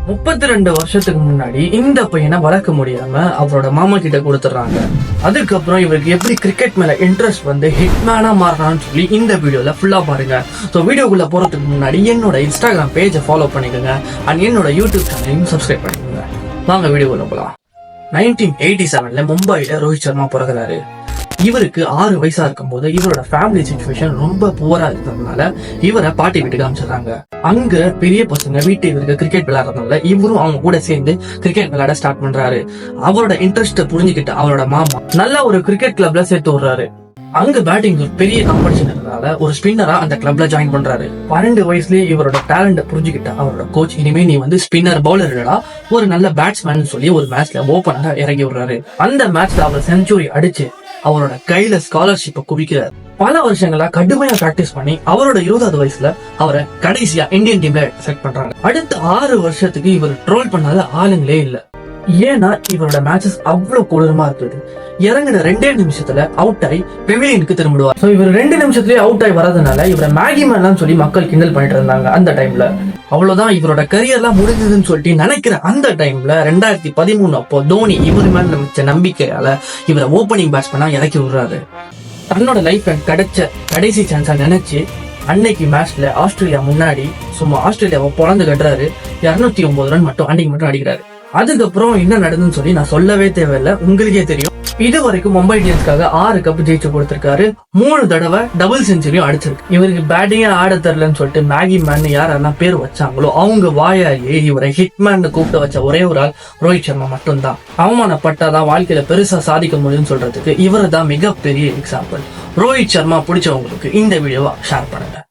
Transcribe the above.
32 வருஷத்துக்கு முன்னாடி இந்த பையனை வளர்க்க முடியாம அவரோட மாமா கிட்ட கொடுத்துறாங்க. அதுக்கப்புறம் இவருக்கு எப்படி கிரிக்கெட் மேல இன்ட்ரெஸ்ட் வந்து ஹிட்மேனா மாறினான்னு சொல்லி இந்த வீடியோல ஃபுல்லா பாருங்க. ஸோ வீடியோக்குள்ள போறதுக்கு முன்னாடி என்னோட இன்ஸ்டாகிராம் பேஜை ஃபாலோ பண்ணிக்கோங்க அண்ட் என்னோட யூடியூப் சேனலையும் சப்ஸ்கிரைப் பண்ணிக்கோங்க. வாங்க வீடியோக்குள்ள போலாம். 1987 மும்பைல ரோஹித் சர்மா பிறகுறாரு. இவருக்கு 6 வயசா இருக்கும் போது இவரோட ஃபேமிலி சிச்சுவேஷன் ரொம்ப புவரா இருக்கிறதுனால இவரை பாட்டி வீட்டுக்கு அமைச்சிடறாங்க. அங்க பெரிய பசங்க வீட்டு இவருக்கு கிரிக்கெட் விளையாடுறதுனால இவரும் அவங்க கூட சேர்ந்து கிரிக்கெட் விளையாட ஸ்டார்ட் பண்றாரு. அவரோட இன்ட்ரெஸ்ட் புரிஞ்சுக்கிட்டு அவரோட மாமா நல்ல ஒரு கிரிக்கெட் கிளப்ல சேர்த்து விடுறாரு. அங்க பேட்டிங் பெரிய காம்படிஷன் இருந்ததால ஒரு ஸ்பின்னரா அந்த கிளப்ல ஜாயின் பண்றாரு. 12 வயசுலயே இவரோட டேலண்ட் புரிஞ்சுக்கிட்ட அவரோட கோச் இனிமே நீ வந்து ஸ்பின்னர் பவுலர் இல்லடா, ஒரு நல்ல பேட்ஸ்மேன் சொல்லி ஒரு மேட்ச்ல ஓபனரா இறங்கி விடுறாரு. அந்த மேட்ச்ல அவர் செஞ்சுரி அடிச்சு அவரோட கையில ஸ்காலர்ஷிப்பை குவிக்கிறார். பல வருஷங்களா கடுமையா பிராக்டிஸ் பண்ணி அவரோட 20வது வயசுல அவரை கடைசியா இந்தியன் டீம்ல செலக்ட் பண்றாங்க. அடுத்த 6 வருஷத்துக்கு இவர் ட்ரோல் பண்ணாத ஆளுங்களே இல்ல. ஏன்னா இவரோட மேட்சஸ் அவ்வளவு கொடூரமா இருக்குது. இறங்கின 2 நிமிஷத்துல அவுட் ஆகி பெவிலியனுக்கு திரும்பிடுவார். சோ இவர் 2 நிமிஷத்துலயே அவுட் ஆகி வரதுனால இவரை மேகி மேன்லாம் சொல்லி மக்கள் கிண்டல் பண்ணிட்டு இருந்தாங்க. அந்த டைம்ல அவ்வளவுதான் இவரோட கரியர்லாம் முடிஞ்சதுன்னு சொல்லிட்டு நினைக்கிற அந்த டைம்ல 2013 அப்போ தோனி இவர் மேல வச்ச நம்பிக்கையால இவரை ஓப்பனிங் பேட்ஸ்மேனா இறக்கி விடுறாரு. தன்னோட லைஃப் கிடைச்ச கடைசி சான்ஸா நினைச்சு அன்னைக்கு மேட்ச்ல ஆஸ்திரேலியா முன்னாடி சும்மா ஆஸ்திரேலியாவை பொழந்து கட்டுறாரு. 209 ரன் மட்டும் அன்னைக்கு மட்டும் அடிக்கிறாரு. அதுக்கப்புறம் என்ன நடந்துன்னு சொல்லி நான் சொல்லவே தேவையில்லை, உங்களுக்கே தெரியும். இது வரைக்கும் மும்பை இந்தியன்ஸ்க்காக 6 கப் ஜெயிச்சு கொடுத்திருக்காரு. 3 தடவை டபுள் செஞ்சுரியும் அடிச்சிருக்கு. இவருக்கு பேட்டிங்கே ஆட தெரியலன்னு சொல்லிட்டு மேகி மேன் யாரெல்லாம் பேர் வச்சாங்களோ அவங்க வாயாலேயே இவரை ஹிட்மேன் கூப்பிட்டு வச்ச ஒரே ஒரு ஆள் ரோஹித் சர்மா மட்டும்தான். அவமானப்பட்டாதான் வாழ்க்கையில பெருசா சாதிக்க முடியும்னு சொல்றதுக்கு இவரு தான் மிகப்பெரிய எக்ஸாம்பிள். ரோஹித் சர்மா பிடிச்சவங்களுக்கு இந்த வீடியோவை ஷேர் பண்ணுங்க.